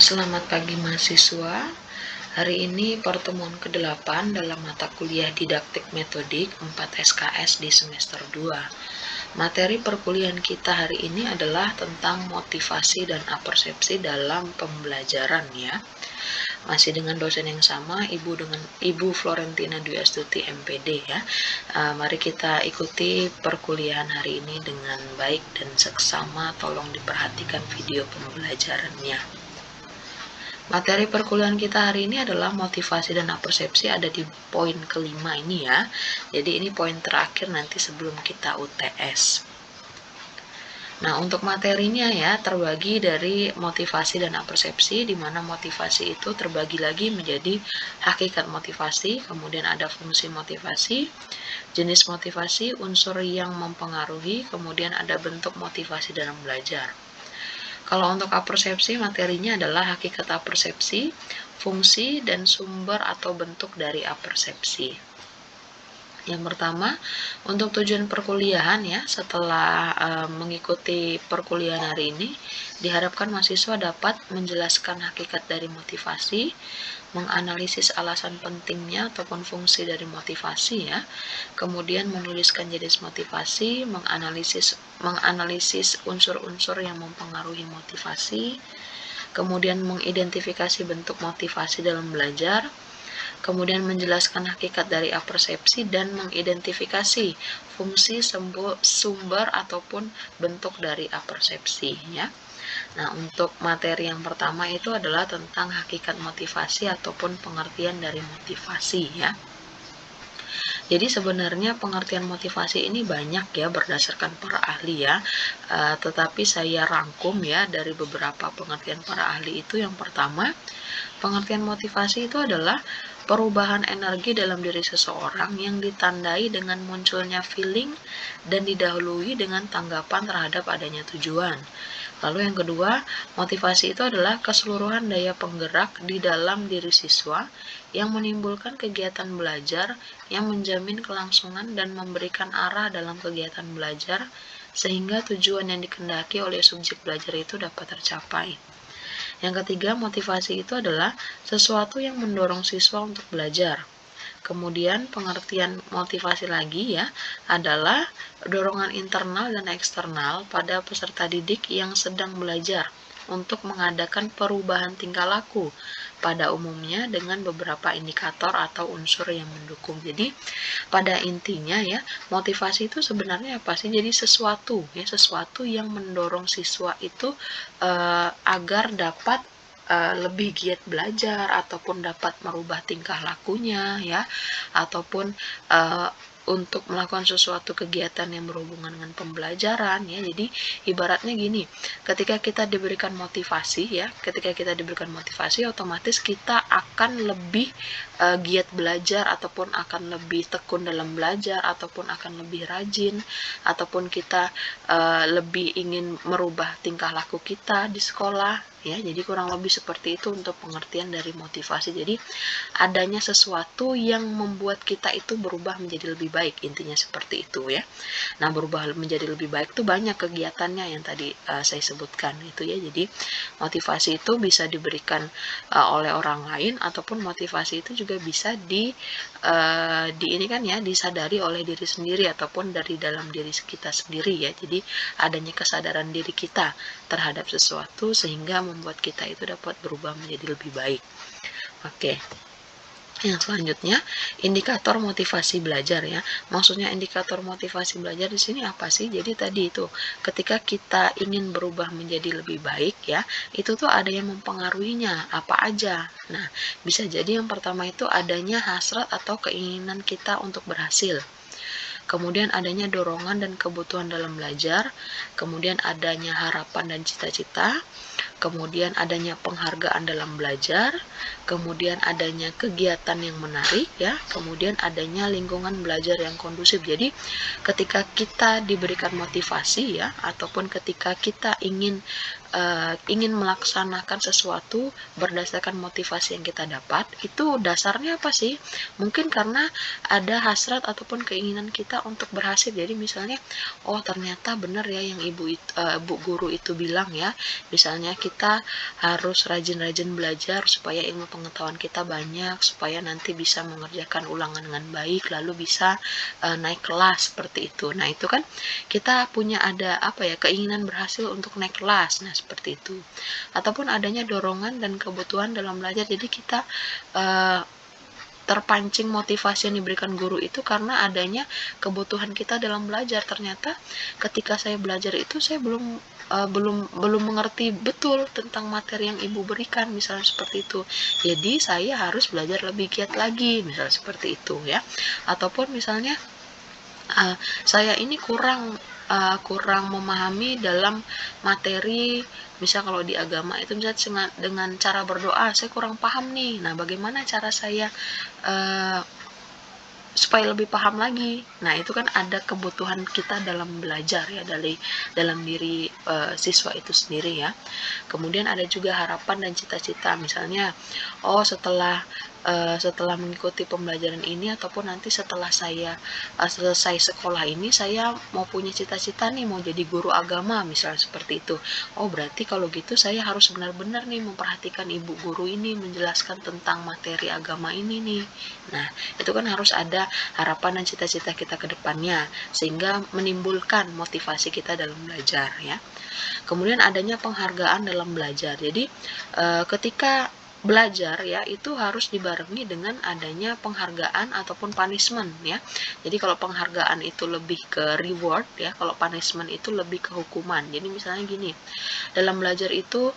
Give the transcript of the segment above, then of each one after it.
Selamat pagi mahasiswa. Hari ini pertemuan ke-8 dalam mata kuliah Didaktik Metodik 4 SKS di semester 2. Materi perkuliahan kita hari ini adalah tentang motivasi dan apersepsi dalam pembelajaran ya. Masih dengan dosen yang sama, Ibu Florentina Dwi Astuti MPD ya. Mari kita ikuti perkuliahan hari ini dengan baik dan seksama. Tolong diperhatikan video pembelajarannya. Materi perkuliahan kita hari ini adalah motivasi dan apersepsi, ada di poin kelima ini ya. Jadi ini poin terakhir nanti sebelum kita UTS. Nah, untuk materinya ya terbagi dari motivasi dan apersepsi, di mana motivasi itu terbagi lagi menjadi hakikat motivasi, kemudian ada fungsi motivasi, jenis motivasi, unsur yang mempengaruhi, kemudian ada bentuk motivasi dalam belajar. Kalau untuk apersepsi, materinya adalah hakikat apersepsi, fungsi, dan sumber atau bentuk dari apersepsi. Yang pertama, untuk tujuan perkuliahan ya, setelah mengikuti perkuliahan hari ini, diharapkan mahasiswa dapat menjelaskan hakikat dari motivasi, menganalisis alasan pentingnya ataupun fungsi dari motivasi ya, kemudian menuliskan jenis motivasi, menganalisis unsur-unsur yang mempengaruhi motivasi, kemudian mengidentifikasi bentuk motivasi dalam belajar, kemudian menjelaskan hakikat dari apersepsi dan mengidentifikasi fungsi, sumber ataupun bentuk dari apersepsi ya. Nah, untuk materi yang pertama itu adalah tentang hakikat motivasi ataupun pengertian dari motivasi ya. Jadi sebenarnya pengertian motivasi ini banyak ya berdasarkan para ahli ya, tetapi saya rangkum ya dari beberapa pengertian para ahli itu. Yang pertama, pengertian motivasi itu adalah perubahan energi dalam diri seseorang yang ditandai dengan munculnya feeling dan didahului dengan tanggapan terhadap adanya tujuan. Lalu yang kedua, motivasi itu adalah keseluruhan daya penggerak di dalam diri siswa yang menimbulkan kegiatan belajar yang menjamin kelangsungan dan memberikan arah dalam kegiatan belajar sehingga tujuan yang dikehendaki oleh subjek belajar itu dapat tercapai. Yang ketiga, motivasi itu adalah sesuatu yang mendorong siswa untuk belajar. Kemudian pengertian motivasi lagi ya adalah dorongan internal dan eksternal pada peserta didik yang sedang belajar untuk mengadakan perubahan tingkah laku pada umumnya dengan beberapa indikator atau unsur yang mendukung. Jadi pada intinya ya, motivasi itu sebenarnya apa sih? Jadi sesuatu yang mendorong siswa itu agar dapat lebih giat belajar ataupun dapat merubah tingkah lakunya ya, ataupun untuk melakukan sesuatu kegiatan yang berhubungan dengan pembelajaran ya. Jadi ibaratnya gini, ketika kita diberikan motivasi otomatis kita akan lebih giat belajar ataupun akan lebih tekun dalam belajar ataupun akan lebih rajin ataupun kita lebih ingin merubah tingkah laku kita di sekolah ya. Jadi kurang lebih seperti itu untuk pengertian dari motivasi. Jadi adanya sesuatu yang membuat kita itu berubah menjadi lebih baik, intinya seperti itu ya. Nah, berubah menjadi lebih baik itu banyak kegiatannya yang tadi saya sebutkan itu ya. Jadi motivasi itu bisa diberikan oleh orang lain ataupun motivasi itu juga bisa ini kan ya, disadari oleh diri sendiri ataupun dari dalam diri kita sendiri ya. Jadi adanya kesadaran diri kita terhadap sesuatu sehingga membuat kita itu dapat berubah menjadi lebih baik. Oke. Yang selanjutnya, indikator motivasi belajar ya. Maksudnya indikator motivasi belajar di sini apa sih? Jadi tadi itu, ketika kita ingin berubah menjadi lebih baik ya, itu tuh ada yang mempengaruhinya, apa aja. Nah, bisa jadi yang pertama itu adanya hasrat atau keinginan kita untuk berhasil. Kemudian adanya dorongan dan kebutuhan dalam belajar, kemudian adanya harapan dan cita-cita, kemudian adanya penghargaan dalam belajar, kemudian adanya kegiatan yang menarik ya, kemudian adanya lingkungan belajar yang kondusif. Jadi ketika kita diberikan motivasi ya, ataupun ketika kita ingin melaksanakan sesuatu berdasarkan motivasi yang kita dapat, itu dasarnya apa sih? Mungkin karena ada hasrat ataupun keinginan kita untuk berhasil. Jadi misalnya, oh ternyata benar ya yang Bu guru itu bilang ya, misalnya kita harus rajin-rajin belajar supaya ilmu pengetahuan kita banyak, supaya nanti bisa mengerjakan ulangan dengan baik, lalu bisa naik kelas seperti itu. Nah, itu kan kita punya ada keinginan berhasil untuk naik kelas. Nah, seperti itu. Ataupun adanya dorongan dan kebutuhan dalam belajar. Jadi kita terpancing motivasi yang diberikan guru itu karena adanya kebutuhan kita dalam belajar. Ternyata ketika saya belajar itu saya belum mengerti betul tentang materi yang ibu berikan, misalnya seperti itu. Jadi saya harus belajar lebih giat lagi, misalnya seperti itu ya. Ataupun misalnya saya ini kurang memahami dalam materi, misal kalau di agama itu misalnya dengan cara berdoa saya kurang paham nih. Nah, bagaimana cara saya supaya lebih paham lagi. Nah, itu kan ada kebutuhan kita dalam belajar ya, dalam diri siswa itu sendiri ya. Kemudian ada juga harapan dan cita-cita, misalnya setelah mengikuti pembelajaran ini ataupun nanti setelah saya selesai sekolah ini, saya mau punya cita-cita nih, mau jadi guru agama, misalnya seperti itu. Oh, berarti kalau gitu saya harus benar-benar nih memperhatikan ibu guru ini menjelaskan tentang materi agama ini nih. Nah, itu kan harus ada harapan dan cita-cita kita ke depannya, sehingga menimbulkan motivasi kita dalam belajar ya. Kemudian adanya penghargaan dalam belajar. Jadi ketika belajar ya itu harus dibarengi dengan adanya penghargaan ataupun punishment ya. Jadi kalau penghargaan itu lebih ke reward ya, kalau punishment itu lebih ke hukuman. Jadi misalnya gini, dalam belajar itu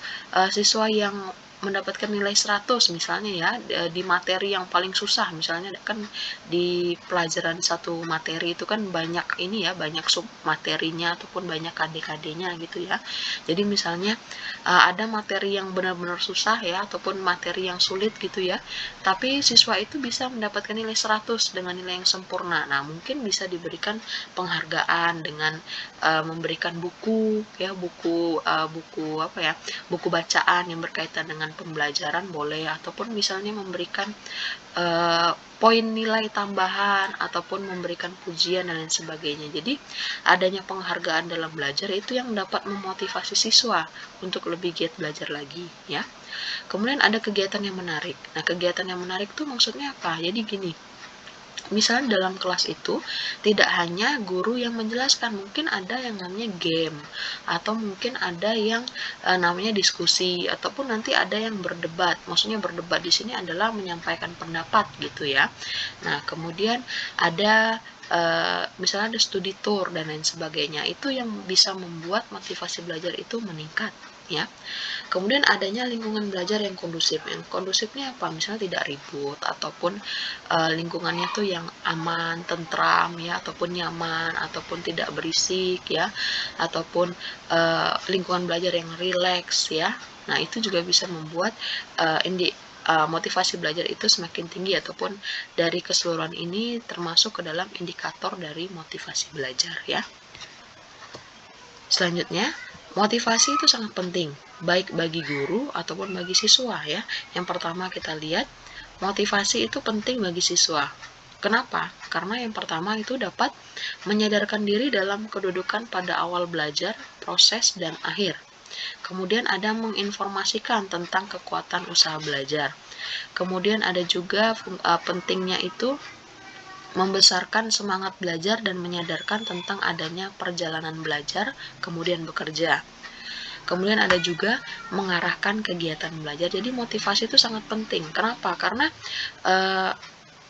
siswa yang mendapatkan nilai 100 misalnya ya di materi yang paling susah, misalnya kan di pelajaran satu materi itu kan banyak ini ya, banyak sub materinya ataupun banyak KD-KD-nya gitu ya. Jadi misalnya ada materi yang benar-benar susah ya ataupun materi yang sulit gitu ya, tapi siswa itu bisa mendapatkan nilai 100 dengan nilai yang sempurna. Nah, mungkin bisa diberikan penghargaan dengan memberikan buku ya, buku bacaan yang berkaitan dengan pembelajaran boleh, ataupun misalnya memberikan poin nilai tambahan ataupun memberikan pujian dan lain sebagainya. Jadi adanya penghargaan dalam belajar itu yang dapat memotivasi siswa untuk lebih giat belajar lagi ya. Kemudian ada kegiatan yang menarik. Nah, kegiatan yang menarik itu maksudnya apa? Jadi gini, misalnya dalam kelas itu tidak hanya guru yang menjelaskan, mungkin ada yang namanya game, atau mungkin ada yang namanya diskusi, ataupun nanti ada yang berdebat. Maksudnya berdebat di sini adalah menyampaikan pendapat gitu ya. Nah, kemudian ada misalnya ada studi tour dan lain sebagainya. Itu yang bisa membuat motivasi belajar itu meningkat ya. Kemudian adanya lingkungan belajar yang kondusif. Yang kondusifnya apa? Misalnya tidak ribut, ataupun lingkungannya tuh yang aman, tentram ya, ataupun nyaman, ataupun tidak berisik ya, ataupun lingkungan belajar yang rileks ya. Nah, itu juga bisa membuat motivasi belajar itu semakin tinggi, ataupun dari keseluruhan ini termasuk ke dalam indikator dari motivasi belajar ya. Selanjutnya, motivasi itu sangat penting, baik bagi guru ataupun bagi siswa ya. Yang pertama kita lihat, motivasi itu penting bagi siswa. Kenapa? Karena yang pertama itu dapat menyadarkan diri dalam kedudukan pada awal belajar, proses, dan akhir. Kemudian ada menginformasikan tentang kekuatan usaha belajar. Kemudian ada juga pentingnya itu membesarkan semangat belajar dan menyadarkan tentang adanya perjalanan belajar, kemudian bekerja. Kemudian ada juga mengarahkan kegiatan belajar. Jadi motivasi itu sangat penting. Kenapa? Karena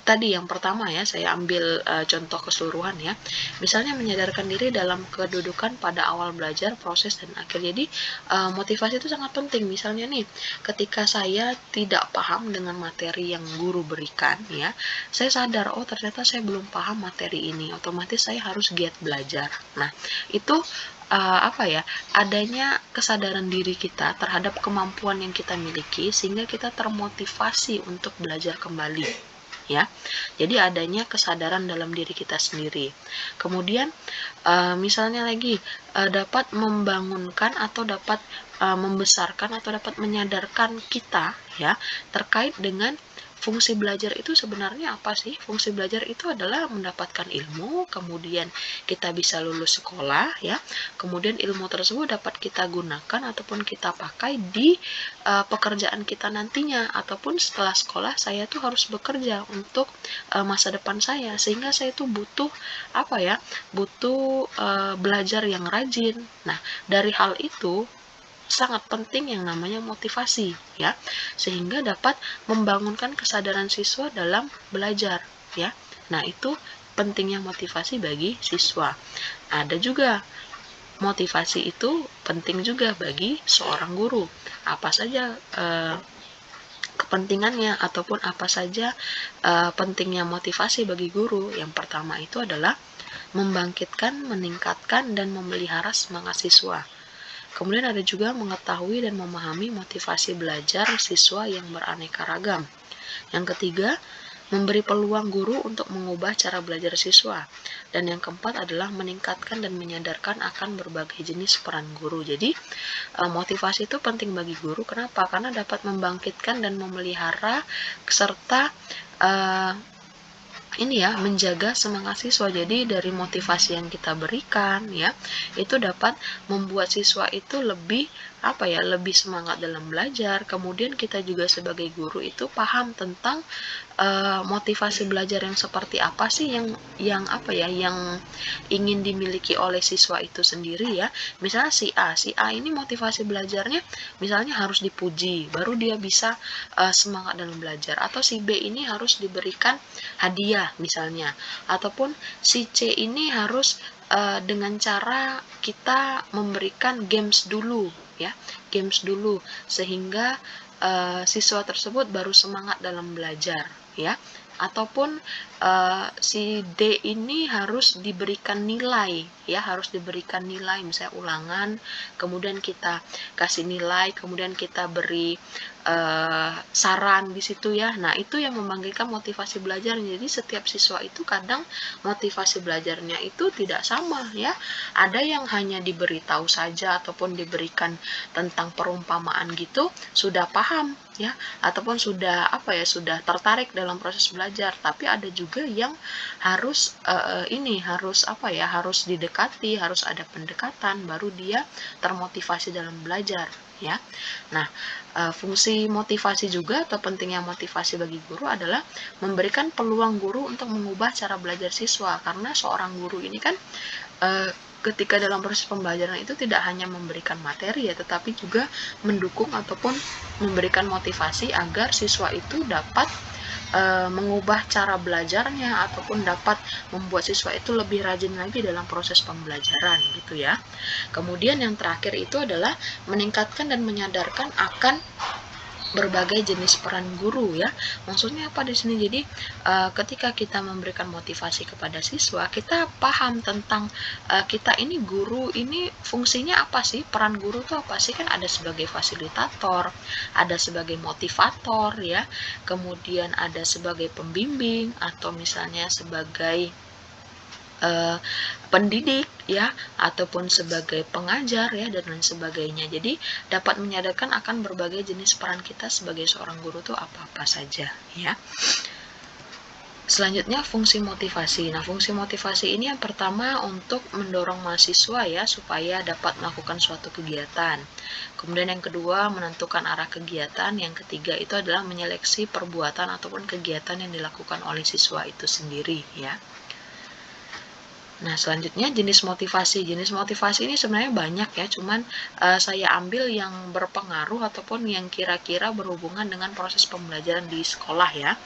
tadi yang pertama ya, saya ambil contoh keseluruhan ya. Misalnya menyadarkan diri dalam kedudukan pada awal belajar, proses, dan akhir. Jadi motivasi itu sangat penting. Misalnya nih, ketika saya tidak paham dengan materi yang guru berikan ya, saya sadar, oh ternyata saya belum paham materi ini, otomatis saya harus giat belajar. Nah, itu adanya kesadaran diri kita terhadap kemampuan yang kita miliki, sehingga kita termotivasi untuk belajar kembali ya. Jadi adanya kesadaran dalam diri kita sendiri. Kemudian misalnya lagi dapat membangunkan atau dapat membesarkan atau dapat menyadarkan kita ya terkait dengan fungsi belajar itu sebenarnya apa sih? Fungsi belajar itu adalah mendapatkan ilmu, kemudian kita bisa lulus sekolah ya. Kemudian ilmu tersebut dapat kita gunakan ataupun kita pakai di pekerjaan kita nantinya, ataupun setelah sekolah saya tuh harus bekerja untuk masa depan saya, sehingga saya tuh butuh apa ya? Butuh belajar yang rajin. Nah, dari hal itu sangat penting yang namanya motivasi ya, sehingga dapat membangunkan kesadaran siswa dalam belajar ya. Nah, itu pentingnya motivasi bagi siswa. Ada juga motivasi itu penting juga bagi seorang guru. Apa saja kepentingannya ataupun apa saja pentingnya motivasi bagi guru? Yang pertama itu adalah membangkitkan, meningkatkan, dan memelihara semangat siswa. Kemudian ada juga mengetahui dan memahami motivasi belajar siswa yang beraneka ragam. Yang ketiga, memberi peluang guru untuk mengubah cara belajar siswa. Dan yang keempat adalah meningkatkan dan menyadarkan akan berbagai jenis peran guru. Jadi, motivasi itu penting bagi guru. Kenapa? Karena dapat membangkitkan dan memelihara serta menjaga semangat siswa. Jadi dari motivasi yang kita berikan ya, itu dapat membuat siswa itu lebih lebih semangat dalam belajar. Kemudian kita juga sebagai guru itu paham tentang motivasi belajar yang seperti apa sih yang ingin dimiliki oleh siswa itu sendiri ya. Misalnya si A ini motivasi belajarnya misalnya harus dipuji, baru dia bisa semangat dalam belajar. Atau si B ini harus diberikan hadiah misalnya, ataupun si C ini harus dengan cara kita memberikan games dulu sehingga siswa tersebut baru semangat dalam belajar ya. Ataupun si D ini harus diberikan nilai misalnya ulangan, kemudian kita kasih nilai, kemudian kita beri saran di situ ya. Nah, itu yang membangkitkan motivasi belajar. Jadi setiap siswa itu kadang motivasi belajarnya itu tidak sama ya. Ada yang hanya diberitahu saja ataupun diberikan tentang perumpamaan gitu sudah paham ya, ataupun sudah sudah tertarik dalam proses belajar. Tapi ada juga yang harus harus didekati, harus ada pendekatan baru dia termotivasi dalam belajar ya. Nah, fungsi motivasi juga atau pentingnya motivasi bagi guru adalah memberikan peluang guru untuk mengubah cara belajar siswa, karena seorang guru ini kan ketika dalam proses pembelajaran itu tidak hanya memberikan materi ya, tetapi juga mendukung ataupun memberikan motivasi agar siswa itu dapat mengubah cara belajarnya ataupun dapat membuat siswa itu lebih rajin lagi dalam proses pembelajaran gitu ya. Kemudian yang terakhir itu adalah meningkatkan dan menyadarkan akan berbagai jenis peran guru ya. Maksudnya apa di sini? Jadi ketika kita memberikan motivasi kepada siswa, kita paham tentang kita ini guru ini fungsinya apa sih? Peran guru itu apa sih? Kan ada sebagai fasilitator, ada sebagai motivator ya, kemudian ada sebagai pembimbing atau misalnya sebagai pendidik ya, ataupun sebagai pengajar ya, dan lain sebagainya. Jadi dapat menyadarkan akan berbagai jenis peran kita sebagai seorang guru itu apa-apa saja ya. Selanjutnya fungsi motivasi. Nah, fungsi motivasi ini yang pertama untuk mendorong mahasiswa ya supaya dapat melakukan suatu kegiatan. Kemudian yang kedua menentukan arah kegiatan. Yang ketiga itu adalah menyeleksi perbuatan ataupun kegiatan yang dilakukan oleh siswa itu sendiri ya. Nah, selanjutnya jenis motivasi. Jenis motivasi ini sebenarnya banyak ya, cuman saya ambil yang berpengaruh ataupun yang kira-kira berhubungan dengan proses pembelajaran di sekolah ya.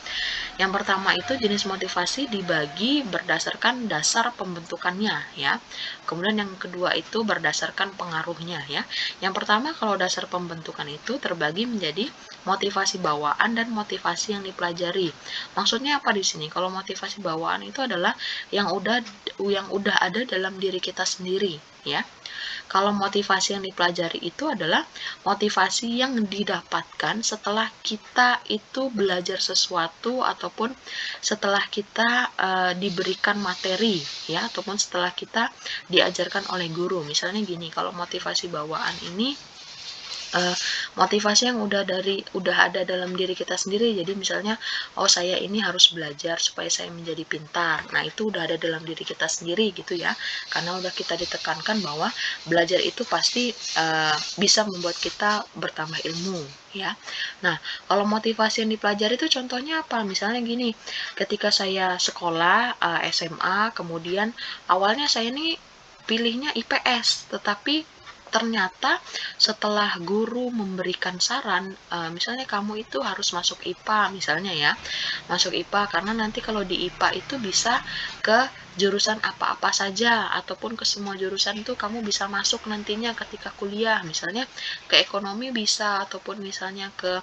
Yang pertama itu jenis motivasi dibagi berdasarkan dasar pembentukannya ya. Kemudian yang kedua itu berdasarkan pengaruhnya ya. Yang pertama kalau dasar pembentukan itu terbagi menjadi motivasi bawaan dan motivasi yang dipelajari. Maksudnya apa di sini? Kalau motivasi bawaan itu adalah yang udah ada dalam diri kita sendiri ya. Kalau motivasi yang dipelajari itu adalah motivasi yang didapatkan setelah kita itu belajar sesuatu ataupun setelah kita diberikan materi ya, ataupun setelah kita diajarkan oleh guru. Misalnya gini, kalau motivasi bawaan ini motivasi yang udah ada dalam diri kita sendiri. Jadi misalnya, oh saya ini harus belajar supaya saya menjadi pintar. Nah, itu udah ada dalam diri kita sendiri gitu ya. Karena udah kita ditekankan bahwa belajar itu pasti bisa membuat kita bertambah ilmu ya. Nah, kalau motivasi yang dipelajari itu contohnya apa? Misalnya gini, ketika saya sekolah SMA, kemudian awalnya saya ini pilihnya IPS, tetapi ternyata setelah guru memberikan saran, misalnya kamu itu harus masuk IPA misalnya ya, masuk IPA karena nanti kalau di IPA itu bisa ke jurusan apa-apa saja ataupun ke semua jurusan itu kamu bisa masuk nantinya ketika kuliah, misalnya ke ekonomi bisa ataupun misalnya ke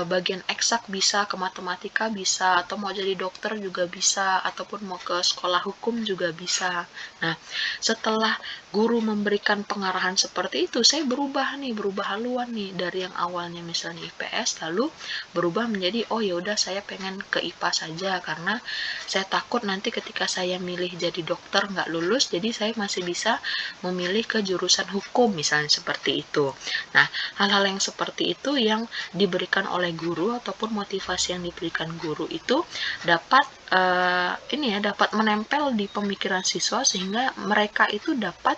bagian eksak bisa, ke matematika bisa, atau mau jadi dokter juga bisa, ataupun mau ke sekolah hukum juga bisa. Nah, setelah guru memberikan pengarahan seperti itu, saya berubah haluan nih dari yang awalnya misalnya IPS lalu berubah menjadi oh ya udah saya pengen ke IPA saja karena saya takut nanti ketika saya milih jadi dokter nggak lulus, jadi saya masih bisa memilih ke jurusan hukum misalnya seperti itu. Nah, hal-hal yang seperti itu yang diberikan oleh guru ataupun motivasi yang diberikan guru itu dapat dapat menempel di pemikiran siswa sehingga mereka itu dapat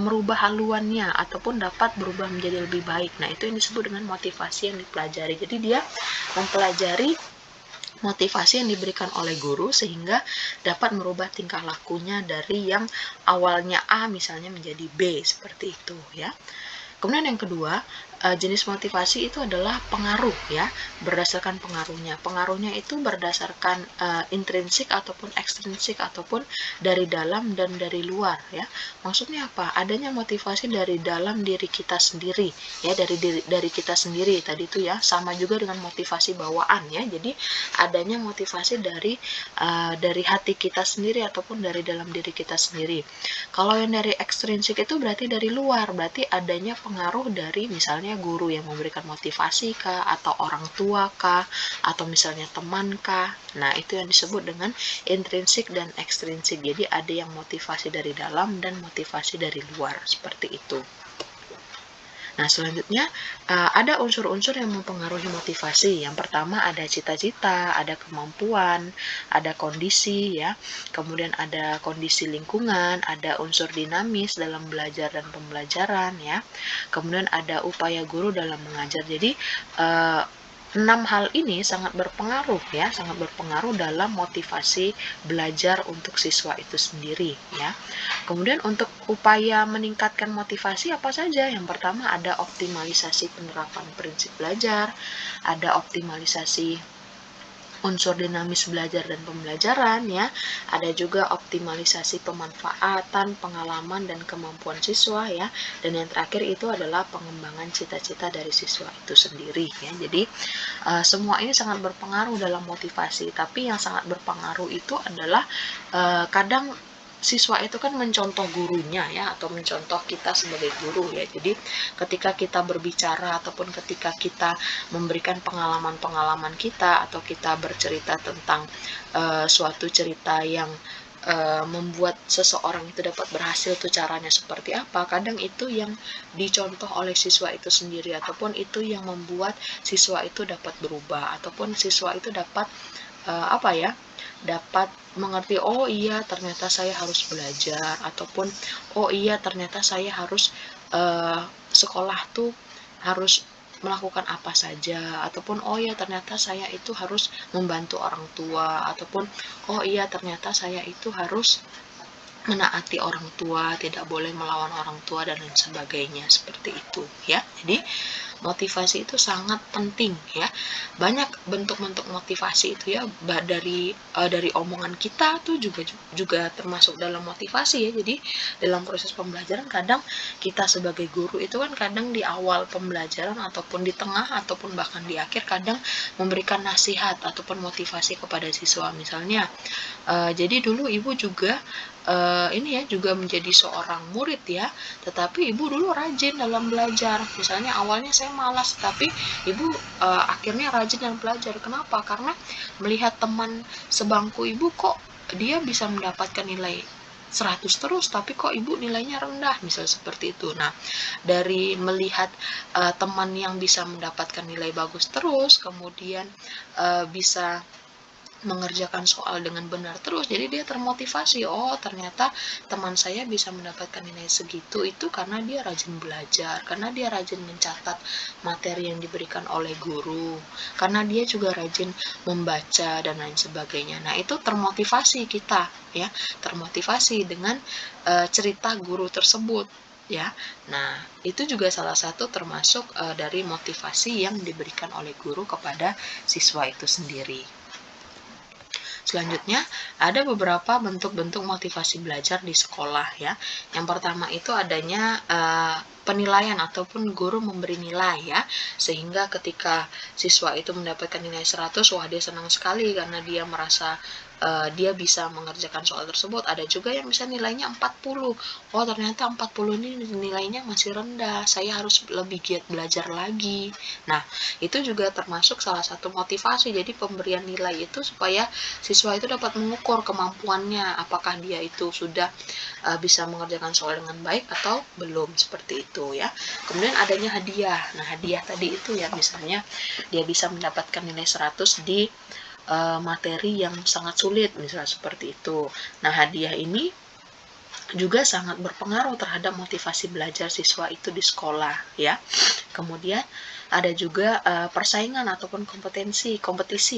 merubah haluannya ataupun dapat berubah menjadi lebih baik. Nah, itu yang disebut dengan motivasi yang dipelajari. Jadi dia mempelajari motivasi yang diberikan oleh guru sehingga dapat merubah tingkah lakunya dari yang awalnya A misalnya menjadi B seperti itu ya. Kemudian yang kedua, jenis motivasi itu adalah pengaruh ya, berdasarkan pengaruhnya. Pengaruhnya itu berdasarkan intrinsik ataupun ekstrinsik ataupun dari dalam dan dari luar ya. Maksudnya apa? Adanya motivasi dari dalam diri kita sendiri ya, dari kita sendiri tadi itu ya, sama juga dengan motivasi bawaan ya. Jadi adanya motivasi dari hati kita sendiri ataupun dari dalam diri kita sendiri. Kalau yang dari ekstrinsik itu berarti dari luar, berarti adanya pengaruh dari misalnya guru yang memberikan motivasi kah, atau orang tua kah, atau misalnya teman kah. Nah, itu yang disebut dengan intrinsik dan ekstrinsik. Jadi ada yang motivasi dari dalam dan motivasi dari luar, seperti itu. Nah, selanjutnya ada unsur-unsur yang mempengaruhi motivasi. Yang pertama ada cita-cita, ada kemampuan, ada kondisi ya. Kemudian ada kondisi lingkungan, ada unsur dinamis dalam belajar dan pembelajaran ya. Kemudian ada upaya guru dalam mengajar. Jadi 6 hal ini sangat berpengaruh ya, sangat berpengaruh dalam motivasi belajar untuk siswa itu sendiri ya. Kemudian untuk upaya meningkatkan motivasi apa saja? Yang pertama ada optimalisasi penerapan prinsip belajar, ada optimalisasi unsur dinamis belajar dan pembelajaran ya. Ada juga optimalisasi pemanfaatan, pengalaman dan kemampuan siswa ya. Dan yang terakhir itu adalah pengembangan cita-cita dari siswa itu sendiri ya. Jadi semua ini sangat berpengaruh dalam motivasi, tapi yang sangat berpengaruh itu adalah kadang siswa itu kan mencontoh gurunya ya, atau mencontoh kita sebagai guru ya. Jadi ketika kita berbicara ataupun ketika kita memberikan pengalaman-pengalaman kita atau kita bercerita tentang suatu cerita yang membuat seseorang itu dapat berhasil tuh caranya seperti apa, kadang itu yang dicontoh oleh siswa itu sendiri ataupun itu yang membuat siswa itu dapat berubah ataupun siswa itu dapat dapat mengerti, oh iya ternyata saya harus belajar, ataupun oh iya ternyata saya harus sekolah tuh harus melakukan apa saja, ataupun oh iya ternyata saya itu harus membantu orang tua, ataupun oh iya ternyata saya itu harus menaati orang tua, tidak boleh melawan orang tua dan lain sebagainya, seperti itu ya. Jadi motivasi itu sangat penting ya. Banyak bentuk-bentuk motivasi itu ya, dari omongan kita tuh juga termasuk dalam motivasi ya. Jadi dalam proses pembelajaran kadang kita sebagai guru itu kan kadang di awal pembelajaran ataupun di tengah ataupun bahkan di akhir kadang memberikan nasihat ataupun motivasi kepada siswa. Misalnya jadi dulu ibu juga juga menjadi seorang murid ya, tetapi ibu dulu rajin dalam belajar. Misalnya awalnya saya malas, tapi ibu akhirnya rajin dalam belajar. Kenapa? Karena melihat teman sebangku ibu kok dia bisa mendapatkan nilai 100 terus, tapi kok ibu nilainya rendah, misal seperti itu. Nah, dari melihat teman yang bisa mendapatkan nilai bagus terus, kemudian bisa mengerjakan soal dengan benar terus, jadi dia termotivasi, oh ternyata teman saya bisa mendapatkan nilai segitu itu karena dia rajin belajar, karena dia rajin mencatat materi yang diberikan oleh guru, karena dia juga rajin membaca dan lain sebagainya. Nah, itu termotivasi kita ya, termotivasi dengan cerita guru tersebut ya. Nah, itu juga salah satu termasuk dari motivasi yang diberikan oleh guru kepada siswa itu sendiri. Selanjutnya, ada beberapa bentuk-bentuk motivasi belajar di sekolah ya. Yang pertama itu adanya penilaian ataupun guru memberi nilai ya, sehingga ketika siswa itu mendapatkan nilai 100, wah dia senang sekali karena dia merasa dia bisa mengerjakan soal tersebut. Ada juga yang bisa nilainya 40. Oh, ternyata 40 ini nilainya masih rendah, saya harus lebih giat belajar lagi. Nah, itu juga termasuk salah satu motivasi. Jadi pemberian nilai itu supaya siswa itu dapat mengukur kemampuannya, apakah dia itu sudah bisa mengerjakan soal dengan baik atau belum, seperti itu ya. Kemudian adanya hadiah. Nah, hadiah tadi itu ya, misalnya dia bisa mendapatkan nilai 100 di materi yang sangat sulit, misalnya seperti itu. Nah, hadiah ini juga sangat berpengaruh terhadap motivasi belajar siswa itu di sekolah ya. Kemudian ada juga persaingan ataupun kompetisi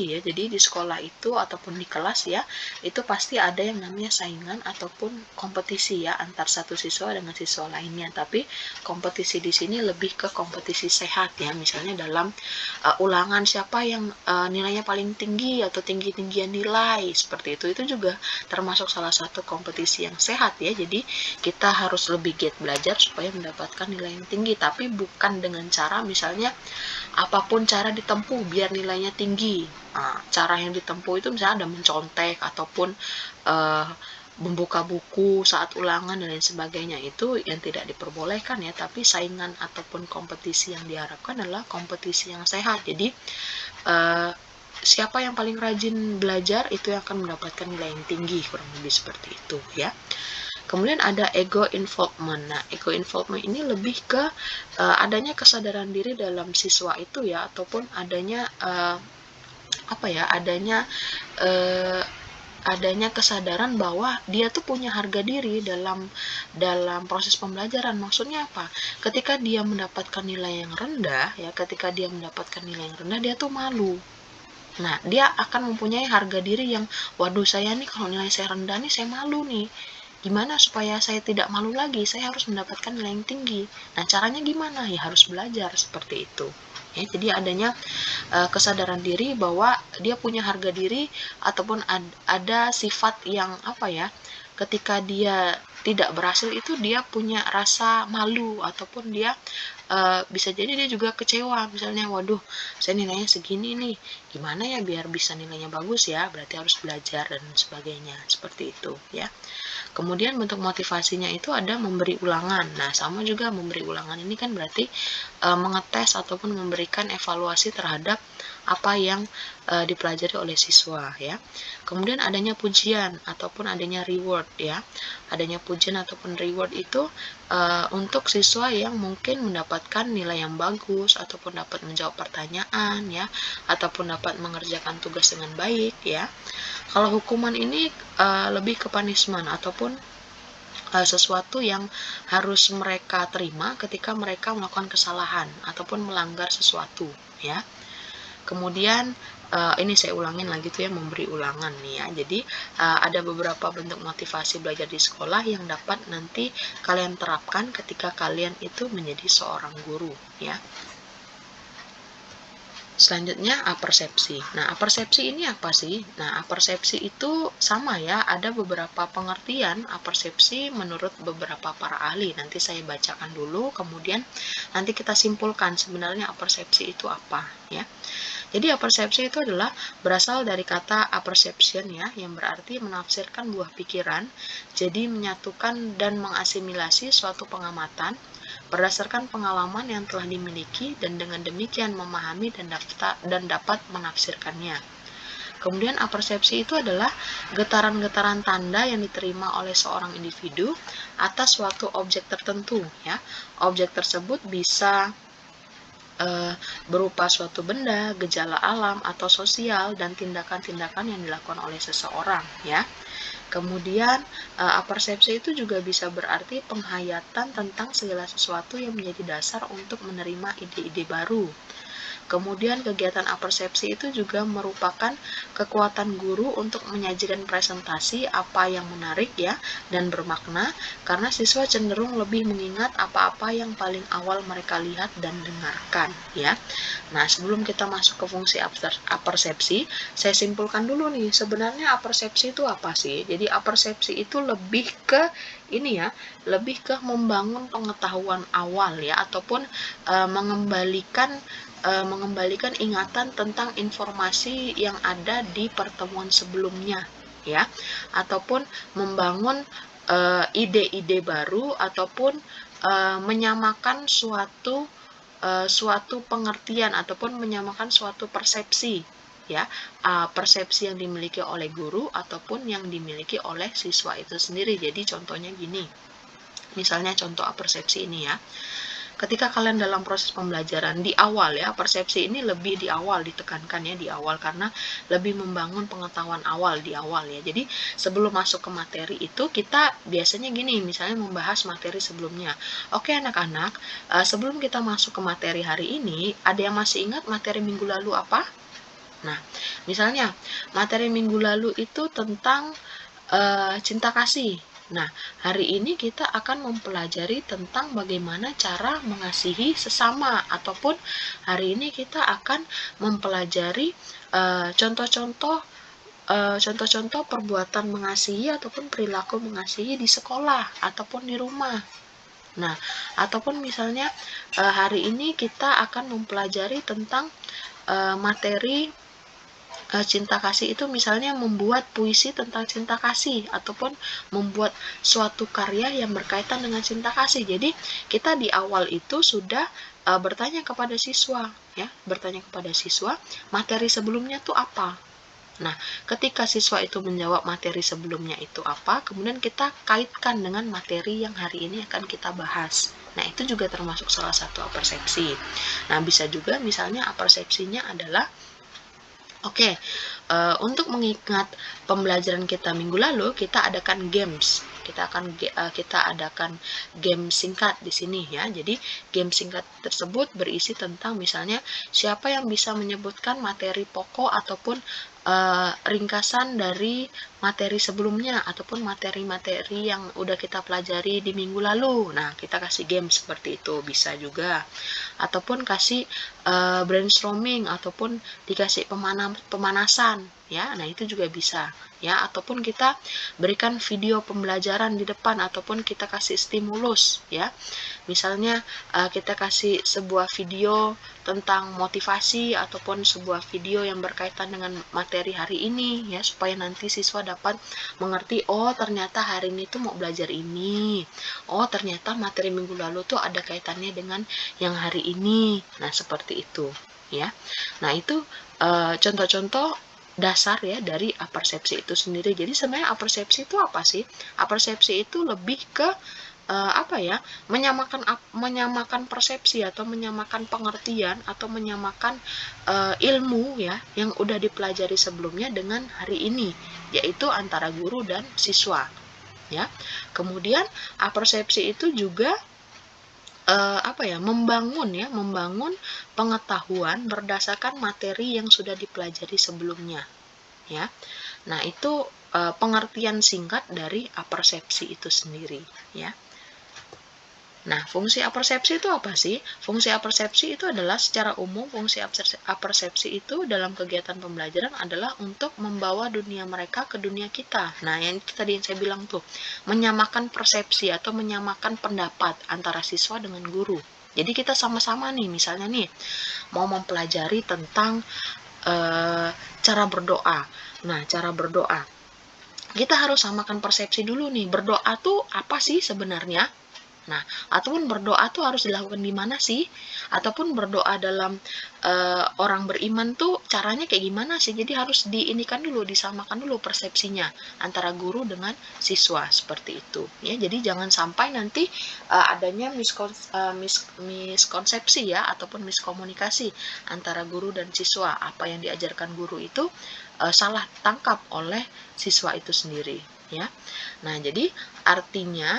ya. Jadi di sekolah itu ataupun di kelas ya, itu pasti ada yang namanya saingan ataupun kompetisi ya antar satu siswa dengan siswa lainnya. Tapi kompetisi di sini lebih ke kompetisi sehat ya. Misalnya dalam ulangan siapa yang nilainya paling tinggi atau tinggi-tinggian nilai, seperti itu. Itu juga termasuk salah satu kompetisi yang sehat ya. Jadi kita harus lebih giat belajar supaya mendapatkan nilai yang tinggi, tapi bukan dengan cara misalnya apapun cara ditempuh biar nilainya tinggi. Nah, cara yang ditempuh itu misalnya ada mencontek ataupun membuka buku saat ulangan dan lain sebagainya, itu yang tidak diperbolehkan ya. Tapi saingan ataupun kompetisi yang diharapkan adalah kompetisi yang sehat. Jadi siapa yang paling rajin belajar itu yang akan mendapatkan nilai yang tinggi, kurang lebih seperti itu ya. Kemudian ada ego involvement. Nah, ego involvement ini lebih ke adanya kesadaran diri dalam siswa itu ya, ataupun adanya adanya kesadaran bahwa dia tuh punya harga diri dalam proses pembelajaran. Maksudnya apa? Ketika dia mendapatkan nilai yang rendah ya, ketika dia mendapatkan nilai yang rendah, dia tuh malu. Nah, dia akan mempunyai harga diri yang, waduh saya nih kalau nilai saya rendah nih saya malu nih. Gimana supaya saya tidak malu lagi? Saya harus mendapatkan nilai yang tinggi. Nah, caranya gimana? Ya harus belajar seperti itu. Ya, jadi adanya kesadaran diri bahwa dia punya harga diri ataupun ada sifat yang ketika dia tidak berhasil itu dia punya rasa malu ataupun dia bisa jadi dia juga kecewa, misalnya waduh saya nilainya segini nih, gimana ya biar bisa nilainya bagus ya, berarti harus belajar dan sebagainya, seperti itu ya. Kemudian bentuk motivasinya itu ada memberi ulangan. Nah, sama juga memberi ulangan ini kan berarti mengetes ataupun memberikan evaluasi terhadap apa yang dipelajari oleh siswa ya. Kemudian adanya pujian ataupun adanya reward ya. Adanya pujian ataupun reward itu untuk siswa yang mungkin mendapatkan nilai yang bagus ataupun dapat menjawab pertanyaan ya, ataupun dapat mengerjakan tugas dengan baik ya. Kalau hukuman ini lebih ke punishment ataupun sesuatu yang harus mereka terima ketika mereka melakukan kesalahan ataupun melanggar sesuatu ya. Kemudian ini saya ulangin lagi tuh ya, memberi ulangan nih ya. Jadi ada beberapa bentuk motivasi belajar di sekolah yang dapat nanti kalian terapkan ketika kalian itu menjadi seorang guru ya. Selanjutnya apersepsi. Nah, apersepsi ini apa sih? Nah, apersepsi itu sama ya, ada beberapa pengertian apersepsi menurut beberapa para ahli. Nanti saya bacakan dulu, kemudian nanti kita simpulkan sebenarnya apersepsi itu apa ya. Jadi apersepsi itu adalah berasal dari kata apperception ya, yang berarti menafsirkan buah pikiran, jadi menyatukan dan mengasimilasi suatu pengamatan berdasarkan pengalaman yang telah dimiliki dan dengan demikian memahami dan dapat menafsirkannya. Kemudian apersepsi itu adalah getaran-getaran tanda yang diterima oleh seorang individu atas suatu objek tertentu, ya. Objek tersebut bisa berupa suatu benda, gejala alam atau sosial, dan tindakan-tindakan yang dilakukan oleh seseorang, ya. Kemudian apersepsi itu juga bisa berarti penghayatan tentang segala sesuatu yang menjadi dasar untuk menerima ide-ide baru. Kemudian kegiatan apersepsi itu juga merupakan kekuatan guru untuk menyajikan presentasi apa yang menarik, ya, dan bermakna, karena siswa cenderung lebih mengingat apa-apa yang paling awal mereka lihat dan dengarkan, ya. Nah, sebelum kita masuk ke fungsi apersepsi, saya simpulkan dulu nih, sebenarnya apersepsi itu apa sih? Jadi apersepsi itu lebih ke ini ya, lebih ke membangun pengetahuan awal, ya, ataupun mengembalikan ingatan tentang informasi yang ada di pertemuan sebelumnya, ya, ataupun membangun ide-ide baru, ataupun menyamakan suatu pengertian ataupun menyamakan suatu persepsi, ya, persepsi yang dimiliki oleh guru ataupun yang dimiliki oleh siswa itu sendiri. Jadi contohnya gini, misalnya contoh persepsi ini, ya. Ketika kalian dalam proses pembelajaran di awal, ya, persepsi ini lebih di awal ditekankan, ya, di awal, karena lebih membangun pengetahuan awal di awal, ya. Jadi sebelum masuk ke materi itu kita biasanya gini, misalnya membahas materi sebelumnya. Oke anak-anak, sebelum kita masuk ke materi hari ini, ada yang masih ingat materi minggu lalu apa? Nah, misalnya materi minggu lalu itu tentang cinta kasih. Nah, hari ini kita akan mempelajari tentang bagaimana cara mengasihi sesama, ataupun hari ini kita akan mempelajari contoh-contoh perbuatan mengasihi ataupun perilaku mengasihi di sekolah ataupun di rumah. Nah, ataupun misalnya hari ini kita akan mempelajari tentang materi cinta kasih itu, misalnya membuat puisi tentang cinta kasih ataupun membuat suatu karya yang berkaitan dengan cinta kasih. Jadi kita di awal itu sudah bertanya kepada siswa, ya, bertanya kepada siswa materi sebelumnya tuh apa. Nah, ketika siswa itu menjawab materi sebelumnya itu apa, kemudian kita kaitkan dengan materi yang hari ini akan kita bahas. Nah, itu juga termasuk salah satu apersepsi. Nah, bisa juga misalnya apersepsinya adalah Oke, untuk mengingat pembelajaran kita minggu lalu, kita adakan games. Kita adakan game singkat di sini, ya. Jadi game singkat tersebut berisi tentang misalnya siapa yang bisa menyebutkan materi pokok ataupun ringkasan dari materi sebelumnya ataupun materi-materi yang udah kita pelajari di minggu lalu. Nah, kita kasih game seperti itu, bisa juga. Ataupun kasih brainstorming ataupun dikasih pemanasan, ya. Nah, itu juga bisa, ya. Ataupun kita berikan video pembelajaran di depan ataupun kita kasih stimulus, ya. Misalnya kita kasih sebuah video tentang motivasi ataupun sebuah video yang berkaitan dengan materi hari ini, ya, supaya nanti siswa dapat mengerti, oh ternyata hari ini tuh mau belajar ini, oh ternyata materi minggu lalu tuh ada kaitannya dengan yang hari ini. Nah, seperti itu, ya. Nah, itu contoh-contoh dasar, ya, dari apersepsi itu sendiri. Jadi sebenarnya apersepsi itu apa sih? Apersepsi itu lebih ke menyamakan persepsi atau menyamakan pengertian atau menyamakan ilmu, ya, yang udah dipelajari sebelumnya dengan hari ini, yaitu antara guru dan siswa, ya. Kemudian apersepsi itu juga membangun pengetahuan berdasarkan materi yang sudah dipelajari sebelumnya, ya. Nah, itu pengertian singkat dari apersepsi itu sendiri, ya. Nah, fungsi apersepsi itu apa sih? Fungsi apersepsi itu adalah secara umum, fungsi apersepsi itu dalam kegiatan pembelajaran adalah untuk membawa dunia mereka ke dunia kita. Nah, yang tadi saya bilang tuh, menyamakan persepsi atau menyamakan pendapat antara siswa dengan guru. Jadi kita sama-sama nih, misalnya nih, mau mempelajari tentang cara berdoa. Nah, cara berdoa. Kita harus samakan persepsi dulu nih, berdoa tuh apa sih sebenarnya? Nah, ataupun berdoa tuh harus dilakukan di mana sih? Ataupun berdoa dalam orang beriman tuh caranya kayak gimana sih? Jadi harus diinikan dulu, disamakan dulu persepsinya antara guru dengan siswa seperti itu. Ya, jadi jangan sampai nanti adanya miskonsepsi ya ataupun miskomunikasi antara guru dan siswa. Apa yang diajarkan guru itu salah tangkap oleh siswa itu sendiri. Ya, nah jadi artinya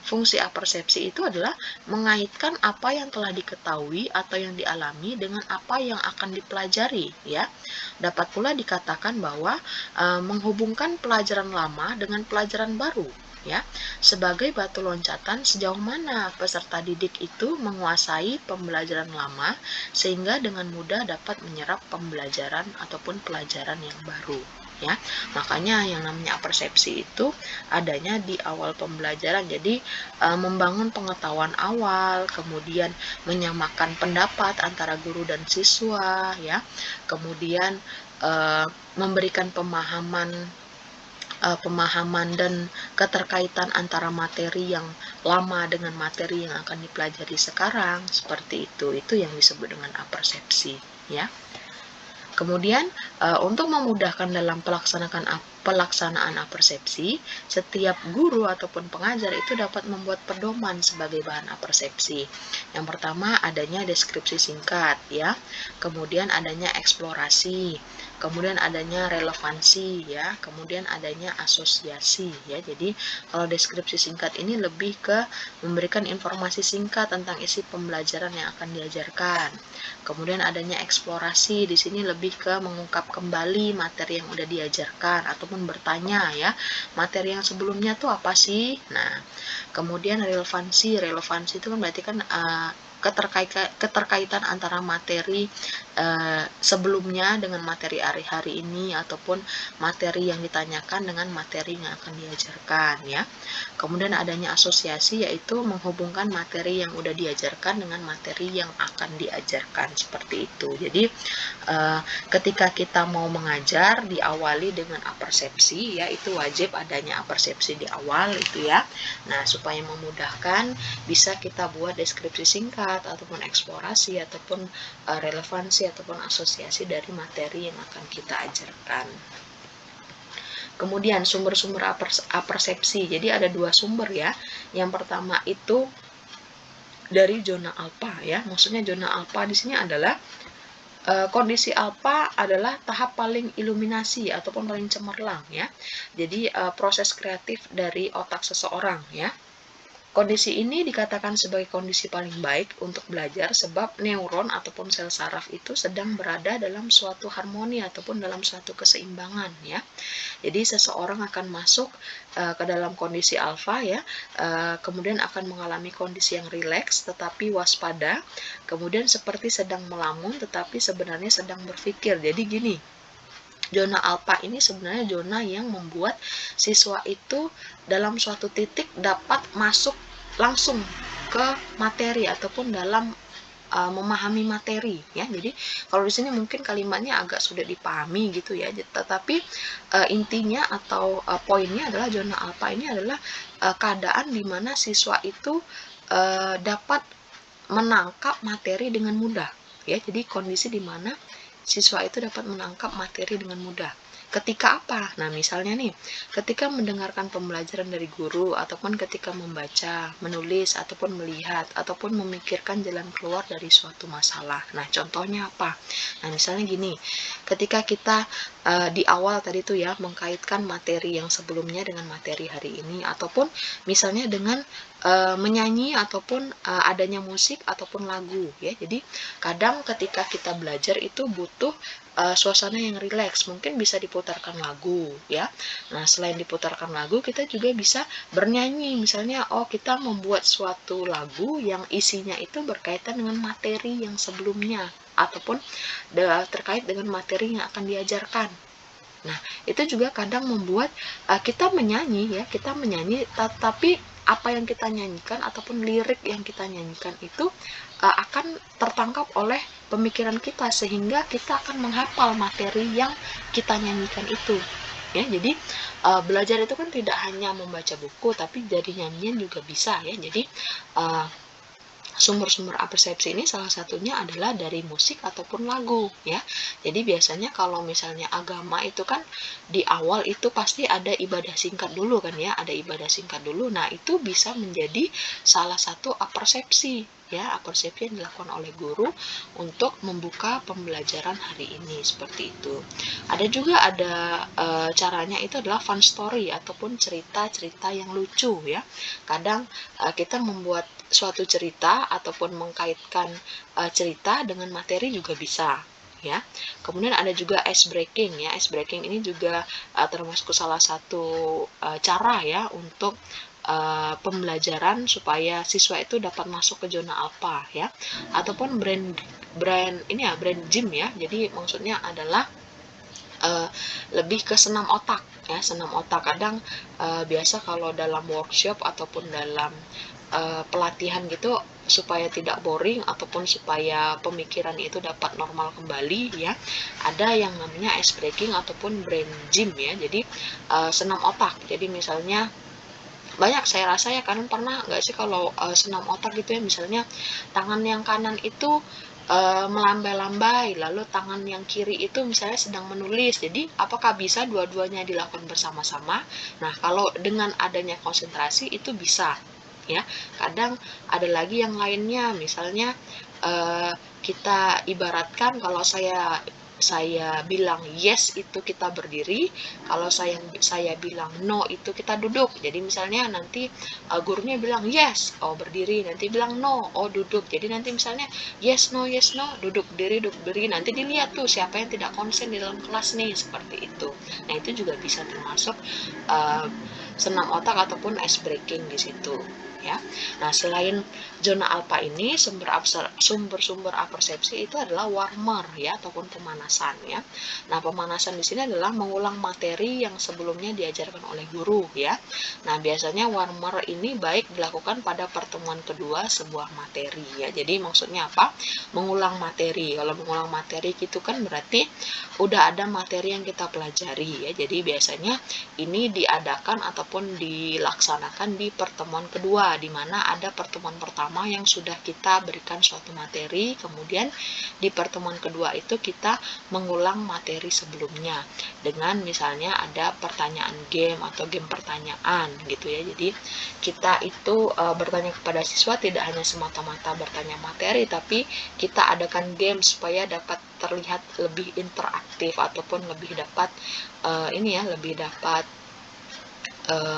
fungsi apersepsi itu adalah mengaitkan apa yang telah diketahui atau yang dialami dengan apa yang akan dipelajari, ya. Dapat pula dikatakan bahwa menghubungkan pelajaran lama dengan pelajaran baru, ya, sebagai batu loncatan sejauh mana peserta didik itu menguasai pembelajaran lama sehingga dengan mudah dapat menyerap pembelajaran ataupun pelajaran yang baru. Ya, makanya yang namanya persepsi itu adanya di awal pembelajaran. Jadi membangun pengetahuan awal, kemudian menyamakan pendapat antara guru dan siswa, ya, kemudian memberikan pemahaman dan keterkaitan antara materi yang lama dengan materi yang akan dipelajari sekarang, seperti itu. Itu yang disebut dengan apersepsi, ya. Kemudian untuk memudahkan dalam pelaksanaan apersepsi, setiap guru ataupun pengajar itu dapat membuat pedoman sebagai bahan apersepsi. Yang pertama adanya deskripsi singkat, ya. Kemudian adanya eksplorasi, kemudian adanya relevansi, ya. Kemudian adanya asosiasi, ya. Jadi kalau deskripsi singkat ini lebih ke memberikan informasi singkat tentang isi pembelajaran yang akan diajarkan. Kemudian adanya eksplorasi, di sini lebih ke mengungkap kembali materi yang udah diajarkan ataupun bertanya, ya, materi yang sebelumnya tuh apa sih. Nah, kemudian relevansi itu kan berarti kan keterkaitan antara materi sebelumnya dengan materi hari ini ataupun materi yang ditanyakan dengan materi yang akan diajarkan, ya. Kemudian adanya asosiasi, yaitu menghubungkan materi yang udah diajarkan dengan materi yang akan diajarkan, seperti itu. Jadi ketika kita mau mengajar diawali dengan apersepsi, ya, itu wajib adanya apersepsi di awal itu, ya. Nah, supaya memudahkan bisa kita buat deskripsi singkat ataupun eksplorasi ataupun relevansi ataupun asosiasi dari materi yang akan kita ajarkan. Kemudian sumber-sumber apersepsi. Jadi ada dua sumber, ya. Yang pertama itu dari zona alfa, ya. Maksudnya zona alfa di sini adalah kondisi alfa adalah tahap paling iluminasi ataupun paling cemerlang, ya. Jadi proses kreatif dari otak seseorang, ya. Kondisi ini dikatakan sebagai kondisi paling baik untuk belajar sebab neuron ataupun sel saraf itu sedang berada dalam suatu harmoni ataupun dalam suatu keseimbangan, ya. Jadi seseorang akan masuk ke dalam kondisi alfa, ya, kemudian akan mengalami kondisi yang rileks tetapi waspada, kemudian seperti sedang melamun tetapi sebenarnya sedang berpikir. Jadi gini, zona alfa ini sebenarnya zona yang membuat siswa itu dalam suatu titik dapat masuk langsung ke materi ataupun dalam memahami materi, ya. Jadi kalau di sini mungkin kalimatnya agak sudah dipahami gitu, ya. Tetapi intinya atau poinnya adalah zona alfa ini adalah keadaan di mana siswa itu dapat menangkap materi dengan mudah, ya. Jadi kondisi di mana siswa itu dapat menangkap materi dengan mudah. Ketika apa? Nah, misalnya nih, ketika mendengarkan pembelajaran dari guru, ataupun ketika membaca, menulis, ataupun melihat, ataupun memikirkan jalan keluar dari suatu masalah. Nah, contohnya apa? Nah, misalnya gini, ketika kita di awal tadi tuh, ya, mengkaitkan materi yang sebelumnya dengan materi hari ini, ataupun misalnya dengan menyanyi ataupun adanya musik ataupun lagu, ya. Jadi kadang ketika kita belajar itu butuh suasana yang rileks, mungkin bisa diputarkan lagu, ya. Nah, selain diputarkan lagu, kita juga bisa bernyanyi, misalnya kita membuat suatu lagu yang isinya itu berkaitan dengan materi yang sebelumnya ataupun terkait dengan materi yang akan diajarkan. Nah, itu juga kadang membuat kita menyanyi, ya, tapi apa yang kita nyanyikan ataupun lirik yang kita nyanyikan itu akan tertangkap oleh pemikiran kita sehingga kita akan menghafal materi yang kita nyanyikan itu. ya. Jadi belajar itu kan tidak hanya membaca buku, tapi jadi nyanyian juga bisa ya. Jadi sumber-sumber apersepsi ini salah satunya adalah dari musik ataupun lagu ya. Jadi biasanya kalau misalnya agama itu kan di awal itu pasti ada ibadah singkat dulu kan ya, ada ibadah singkat dulu. Nah, itu bisa menjadi salah satu apersepsi ya, apersepsi yang dilakukan oleh guru untuk membuka pembelajaran hari ini seperti itu. Ada juga caranya itu adalah fun story ataupun cerita-cerita yang lucu ya. Kadang kita membuat suatu cerita ataupun mengkaitkan cerita dengan materi juga bisa ya. Kemudian ada juga ice breaking ya. Ice breaking ini juga termasuk salah satu cara ya untuk pembelajaran supaya siswa itu dapat masuk ke zona alpha ya. Ataupun brain gym ya. Jadi maksudnya adalah lebih ke senam otak ya. Senam otak kadang biasa kalau dalam workshop ataupun dalam pelatihan gitu supaya tidak boring ataupun supaya pemikiran itu dapat normal kembali ya, ada yang namanya ice breaking ataupun brain gym ya. Jadi senam otak. Jadi misalnya banyak, saya rasa ya, kalian pernah nggak sih kalau senam otak gitu ya, misalnya tangan yang kanan itu melambai-lambai, lalu tangan yang kiri itu misalnya sedang menulis. Jadi apakah bisa dua-duanya dilakukan bersama-sama? Nah, kalau dengan adanya konsentrasi itu bisa ya. Kadang ada lagi yang lainnya, misalnya kita ibaratkan kalau saya bilang yes itu kita berdiri, kalau saya bilang no itu kita duduk. Jadi misalnya nanti gurunya bilang yes, oh berdiri, nanti bilang no, oh duduk. Jadi nanti misalnya yes no duduk berdiri, nanti dilihat tuh siapa yang tidak konsen di dalam kelas nih, seperti itu. Nah, itu juga bisa termasuk senam otak ataupun ice breaking di situ ya. Nah, selain zona alpha ini, sumber-sumber apersepsi itu adalah warmer ya ataupun pemanasan ya. Nah, pemanasan di sini adalah mengulang materi yang sebelumnya diajarkan oleh guru ya. Nah, biasanya warmer ini baik dilakukan pada pertemuan kedua sebuah materi ya. Jadi maksudnya apa? Mengulang materi. Kalau mengulang materi gitu kan berarti udah ada materi yang kita pelajari ya. Jadi biasanya ini diadakan ataupun dilaksanakan di pertemuan kedua, di mana ada pertemuan pertama yang sudah kita berikan suatu materi, kemudian di pertemuan kedua itu kita mengulang materi sebelumnya dengan misalnya ada pertanyaan game atau game pertanyaan gitu ya. Jadi kita itu bertanya kepada siswa tidak hanya semata-mata bertanya materi, tapi kita adakan game supaya dapat terlihat lebih interaktif ataupun lebih dapat lebih dapat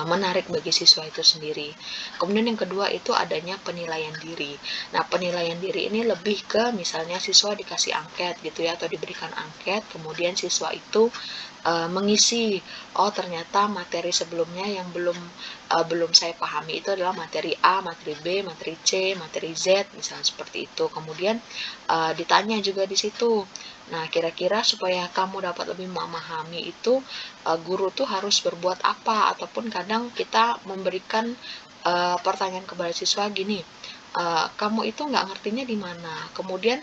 menarik bagi siswa itu sendiri. Kemudian yang kedua itu adanya penilaian diri. Nah, penilaian diri ini lebih ke misalnya siswa dikasih angket gitu ya, atau diberikan angket, kemudian siswa itu mengisi, oh ternyata materi sebelumnya yang belum saya pahami itu adalah materi A, materi B, materi C, materi Z, misalnya seperti itu. Kemudian ditanya juga di situ. Nah, kira-kira supaya kamu dapat lebih memahami itu, guru tuh harus berbuat apa? Ataupun kadang kita memberikan pertanyaan kepada siswa gini, kamu itu nggak ngertinya di mana? Kemudian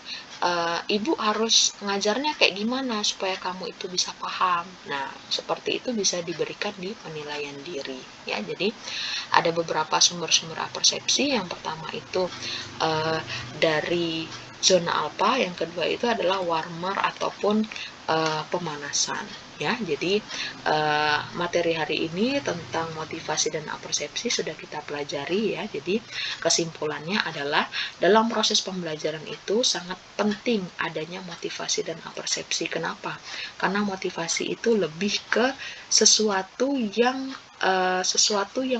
ibu harus ngajarnya kayak gimana supaya kamu itu bisa paham? Nah, seperti itu bisa diberikan di penilaian diri ya. Jadi ada beberapa sumber-sumber apersepsi. Yang pertama itu dari zona alpha, yang kedua itu adalah warmer ataupun pemanasan ya. Jadi materi hari ini tentang motivasi dan apersepsi sudah kita pelajari ya. Jadi kesimpulannya adalah dalam proses pembelajaran itu sangat penting adanya motivasi dan apersepsi. Kenapa? Karena motivasi itu lebih ke sesuatu yang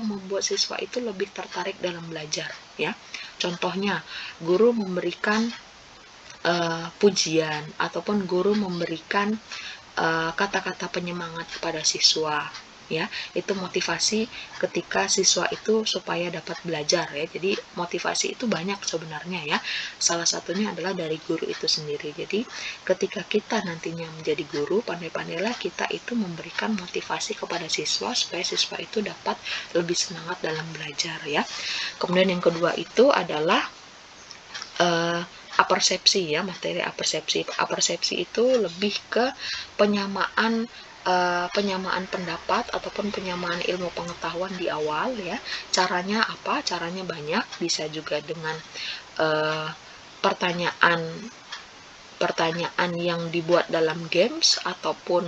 membuat siswa itu lebih tertarik dalam belajar ya. Contohnya, guru memberikan pujian ataupun guru memberikan kata-kata penyemangat kepada siswa ya, itu motivasi ketika siswa itu supaya dapat belajar ya. Jadi motivasi itu banyak sebenarnya ya, salah satunya adalah dari guru itu sendiri. Jadi ketika kita nantinya menjadi guru, pandai-pandailah kita itu memberikan motivasi kepada siswa supaya siswa itu dapat lebih semangat dalam belajar ya. Kemudian yang kedua itu adalah apersepsi ya, materi apersepsi. Apersepsi itu lebih ke penyamaan penyamaan pendapat ataupun penyamaan ilmu pengetahuan di awal ya. Caranya apa? Caranya banyak, bisa juga dengan pertanyaan yang dibuat dalam games, ataupun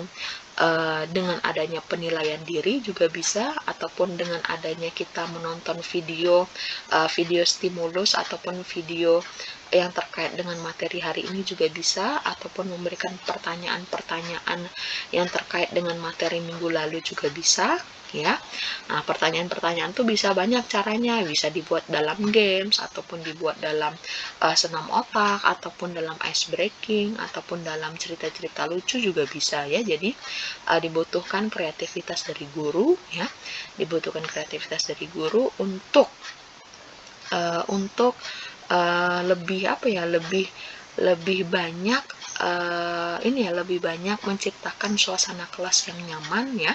dengan adanya penilaian diri juga bisa, ataupun dengan adanya kita menonton video stimulus ataupun video yang terkait dengan materi hari ini juga bisa, ataupun memberikan pertanyaan-pertanyaan yang terkait dengan materi minggu lalu juga bisa ya. Nah, pertanyaan-pertanyaan tuh bisa banyak caranya, bisa dibuat dalam games, ataupun dibuat dalam senam otak, ataupun dalam ice breaking, ataupun dalam cerita-cerita lucu juga bisa ya. Jadi dibutuhkan kreativitas dari guru ya, dibutuhkan kreativitas dari guru untuk lebih banyak lebih banyak menciptakan suasana kelas yang nyaman ya,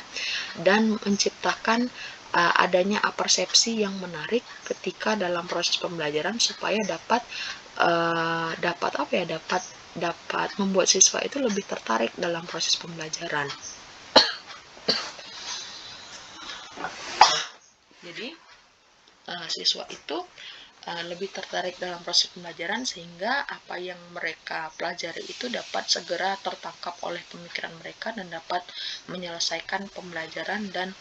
dan menciptakan adanya persepsi yang menarik ketika dalam proses pembelajaran, supaya dapat membuat siswa itu lebih tertarik dalam proses pembelajaran. Jadi siswa itu lebih tertarik dalam proses pembelajaran, sehingga apa yang mereka pelajari itu dapat segera tertangkap oleh pemikiran mereka dan dapat menyelesaikan pembelajaran dan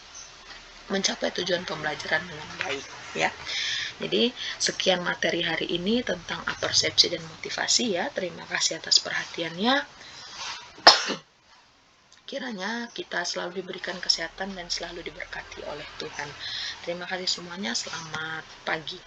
mencapai tujuan pembelajaran dengan baik ya. Jadi sekian materi hari ini tentang apersepsi dan motivasi ya. Terima kasih atas perhatiannya. Kiranya kita selalu diberikan kesehatan dan selalu diberkati oleh Tuhan. Terima kasih semuanya, selamat pagi.